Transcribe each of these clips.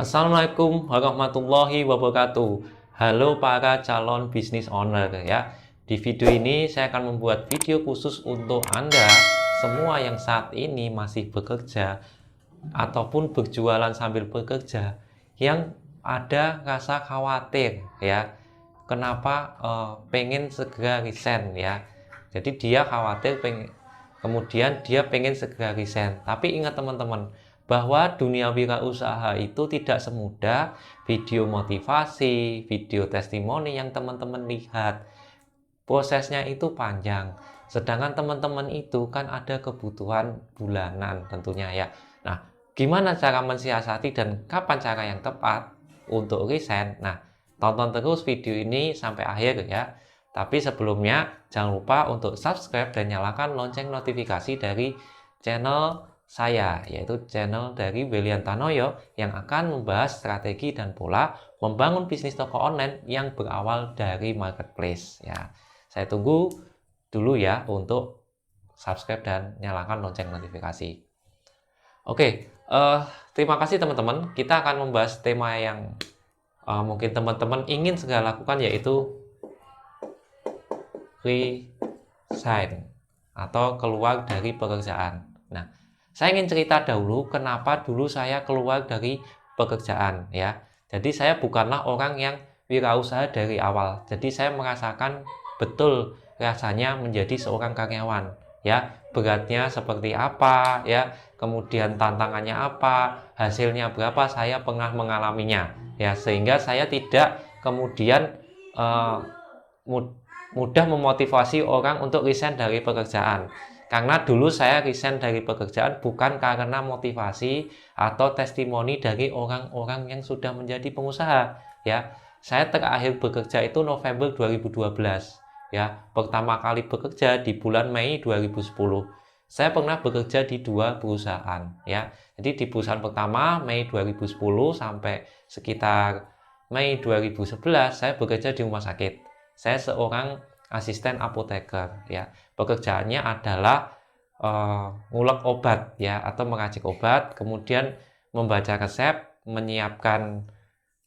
Assalamualaikum warahmatullahi wabarakatuh. Halo para calon business owner ya. Di video ini saya akan membuat video khusus untuk Anda semua yang saat ini masih bekerja ataupun berjualan sambil bekerja yang ada rasa khawatir ya. Kenapa pengen segera resign ya. Jadi dia khawatir kemudian dia pengen segera resign. Tapi ingat teman-teman, bahwa dunia wirausaha itu tidak semudah video motivasi, video testimoni yang teman-teman lihat. Prosesnya itu panjang. Sedangkan teman-teman itu kan ada kebutuhan bulanan tentunya ya. Nah, gimana cara mensiasati dan kapan cara yang tepat untuk resign? Nah, tonton terus video ini sampai akhir ya. Tapi sebelumnya jangan lupa untuk subscribe dan nyalakan lonceng notifikasi dari channel saya, yaitu channel dari William Tanoyo yang akan membahas strategi dan pola membangun bisnis toko online yang berawal dari marketplace ya. Saya tunggu dulu ya untuk subscribe dan nyalakan lonceng notifikasi. Oke, terima kasih teman-teman. Kita akan membahas tema yang mungkin teman-teman ingin segera lakukan, yaitu resign atau keluar dari pekerjaan. Nah, saya ingin cerita dahulu kenapa dulu saya keluar dari pekerjaan ya. Jadi saya bukanlah orang yang wirausaha dari awal. Jadi saya merasakan betul rasanya menjadi seorang karyawan ya. Beratnya seperti apa ya, kemudian tantangannya apa, hasilnya berapa, saya pernah mengalaminya ya. Sehingga saya tidak kemudian mudah memotivasi orang untuk resign dari pekerjaan. Karena dulu saya resign dari pekerjaan bukan karena motivasi atau testimoni dari orang-orang yang sudah menjadi pengusaha ya. Saya terakhir bekerja itu November 2012 ya. Pertama kali bekerja di bulan Mei 2010. Saya pernah bekerja di 2 perusahaan ya. Jadi di perusahaan pertama Mei 2010 sampai sekitar Mei 2011 saya bekerja di rumah sakit. Saya seorang asisten apoteker ya. Pekerjaannya adalah ngulek obat ya, atau meracik obat, kemudian membaca resep, menyiapkan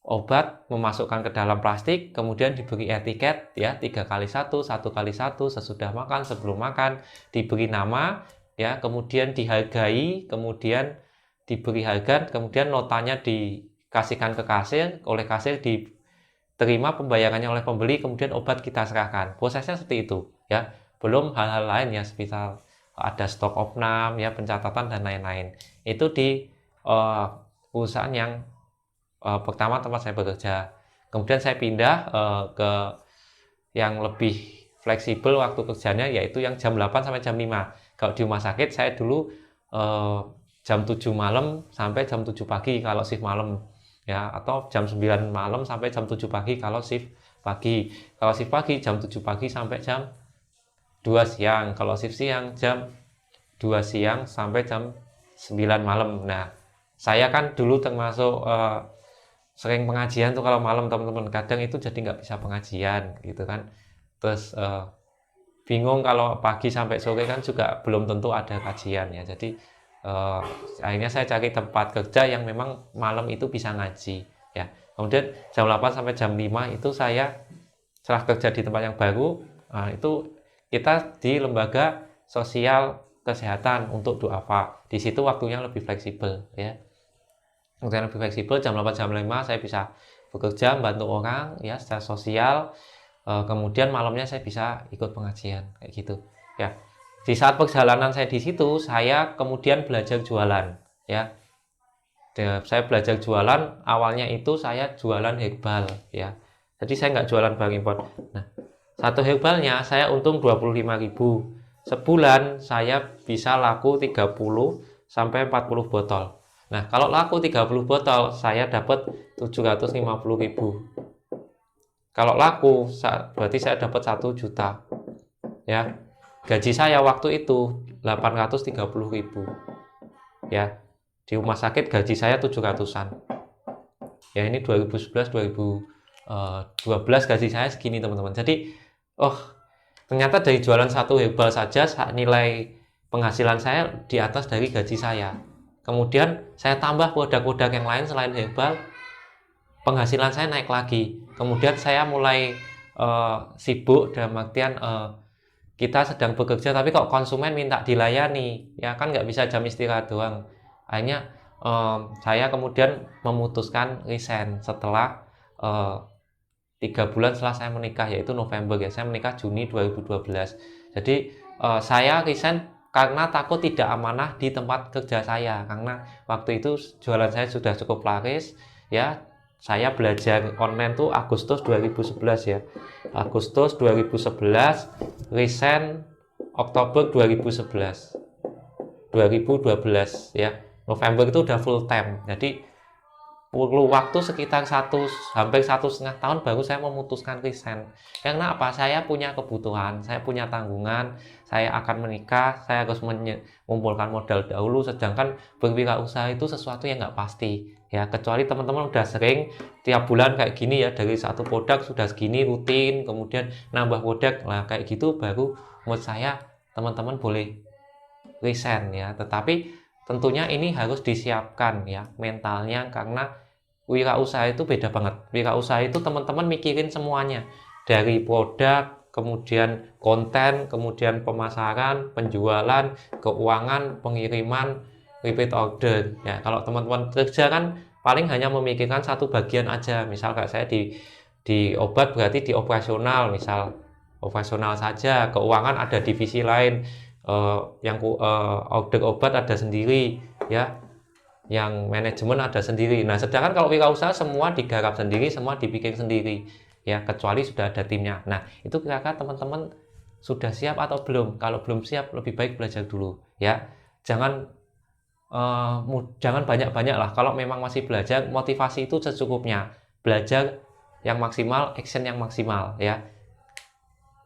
obat, memasukkan ke dalam plastik, kemudian diberi etiket ya, 3x1, 1x1, sesudah makan, sebelum makan, diberi nama ya, kemudian dihargai, kemudian diberi harga, kemudian notanya dikasihkan ke kasir, oleh kasir diterima pembayarannya oleh pembeli, kemudian obat kita serahkan. Prosesnya seperti itu ya. Belum hal-hal lain ya, semisal ada stok opnam ya, pencatatan dan lain-lain. Itu di perusahaan yang pertama tempat saya bekerja. Kemudian saya pindah ke yang lebih fleksibel waktu kerjanya, yaitu yang jam 8 sampai jam 5. Kalau di rumah sakit saya dulu jam 7 malam sampai jam 7 pagi kalau shift malam ya, atau jam 9 malam sampai jam 7 pagi kalau shift pagi. Kalau shift pagi jam 7 pagi sampai jam 2 siang. Kalau shift siang jam 2 siang sampai jam 9 malam. Nah, saya kan dulu termasuk sering pengajian tuh kalau malam teman-teman. Kadang itu jadi nggak bisa pengajian gitu kan. Terus bingung kalau pagi sampai sore kan juga belum tentu ada kajian ya. Jadi akhirnya saya cari tempat kerja yang memang malam itu bisa ngaji ya. Kemudian jam 8 sampai jam 5 itu saya setelah kerja di tempat yang baru, itu kita di lembaga sosial kesehatan untuk duafa. Di situ waktunya lebih fleksibel ya. Waktunya lebih fleksibel, jam 8 jam 5 saya bisa bekerja membantu orang ya secara sosial. Kemudian malamnya saya bisa ikut pengajian kayak gitu ya. Di saat perjalanan saya di situ, saya kemudian belajar jualan ya. Saya belajar jualan, awalnya itu saya jualan herbal ya. Jadi saya nggak jualan barang impor. Nah, satu herbalnya saya untung 25.000. Sebulan saya bisa laku 30 sampai 40 botol. Nah, kalau laku 30 botol saya dapat 750.000. Kalau laku berarti saya dapat 1 juta. Ya. Gaji saya waktu itu 830.000. Ya. Di rumah sakit gaji saya 700-an. Ya, ini 2011 2012 gaji saya segini teman-teman. Jadi ternyata dari jualan satu herbal saja nilai penghasilan saya di atas dari gaji saya kemudian saya tambah produk-produk yang lain selain herbal, penghasilan saya naik lagi. Kemudian saya mulai sibuk, dalam artian kita sedang bekerja tapi kok konsumen minta dilayani, ya kan nggak bisa jam istirahat doang. Akhirnya saya kemudian memutuskan resign setelah 3 bulan setelah saya menikah, yaitu November ya. Saya menikah Juni 2012. Jadi saya resign karena takut tidak amanah di tempat kerja saya, karena waktu itu jualan saya sudah cukup laris ya. Saya belajar online tuh Agustus 2011 ya. Agustus 2011, resign Oktober 2011. 2012 ya. November itu udah full time. Jadi perlu waktu sekitar hampir 1,5 tahun baru saya memutuskan resign. Karena apa? Saya punya kebutuhan, saya punya tanggungan, saya akan menikah, saya harus mengumpulkan modal dahulu. Sedangkan berwirausaha itu sesuatu yang nggak pasti, ya. Kecuali teman-teman udah sering tiap bulan kayak gini ya, dari satu produk sudah segini rutin, kemudian nambah produk, lah kayak gitu baru menurut saya teman-teman boleh resign ya. Tetapi tentunya ini harus disiapkan ya mentalnya, karena wirausaha itu beda banget. Wirausaha itu teman-teman mikirin semuanya, dari produk, kemudian konten, kemudian pemasaran, penjualan, keuangan, pengiriman, repeat order. Ya, kalau teman-teman kerja kan paling hanya memikirkan satu bagian aja. Misal kayak saya di obat, berarti di operasional, misal operasional saja. Keuangan ada divisi lain, order obat ada sendiri, ya. Yang manajemen ada sendiri. Nah, sedangkan kalau wirausaha semua digarap sendiri, semua dibikin sendiri, ya, kecuali sudah ada timnya. Nah, itu kira-kira teman-teman sudah siap atau belum? Kalau belum siap, lebih baik belajar dulu, ya. Jangan banyak-banyak lah. Kalau memang masih belajar, motivasi itu secukupnya. Belajar yang maksimal, action yang maksimal, ya.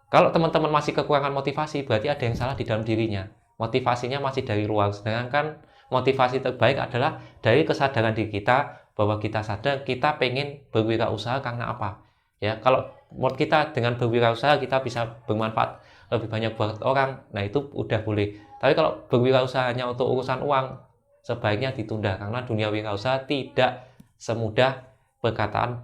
Kalau teman-teman masih kekurangan motivasi, berarti ada yang salah di dalam dirinya. Motivasinya masih dari luar, sedangkan motivasi terbaik adalah dari kesadaran diri kita, bahwa kita sadar kita pengen berwirausaha karena apa. Ya, kalau menurut kita dengan berwirausaha kita bisa bermanfaat lebih banyak buat orang, nah itu udah boleh. Tapi kalau berwirausaha hanya untuk urusan uang, sebaiknya ditunda, karena dunia wirausaha tidak semudah perkataan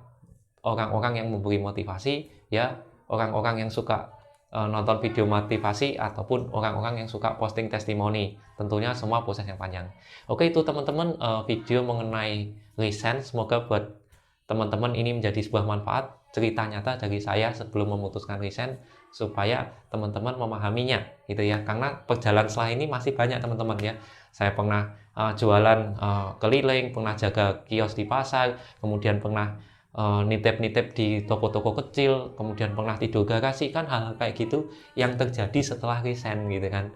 orang-orang yang memberi motivasi, ya, orang-orang yang suka nonton video motivasi ataupun orang-orang yang suka posting testimoni. Tentunya semua proses yang panjang. Oke, itu teman-teman video mengenai resign. Semoga buat teman-teman ini menjadi sebuah manfaat, cerita nyata dari saya sebelum memutuskan resign, supaya teman-teman memahaminya gitu ya. Karena perjalanan setelah ini masih banyak teman-teman ya. Saya pernah jualan keliling, pernah jaga kios di pasar, kemudian pernah nitip-nitip di toko-toko kecil, kemudian pernah tidur garasi, kan hal kayak gitu yang terjadi setelah resign gitu kan.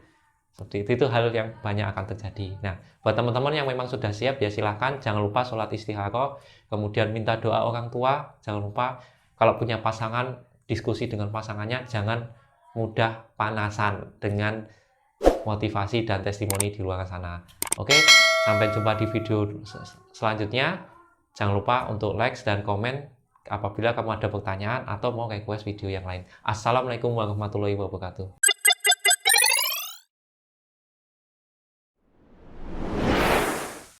Seperti itu hal yang banyak akan terjadi. Nah, buat teman-teman yang memang sudah siap ya silahkan, jangan lupa sholat istikharah, kemudian minta doa orang tua, jangan lupa kalau punya pasangan, diskusi dengan pasangannya, jangan mudah panasan dengan motivasi dan testimoni di luar sana. Oke, sampai jumpa di video selanjutnya. Jangan lupa untuk like dan komen apabila kamu ada pertanyaan atau mau request video yang lain. Assalamualaikum warahmatullahi wabarakatuh.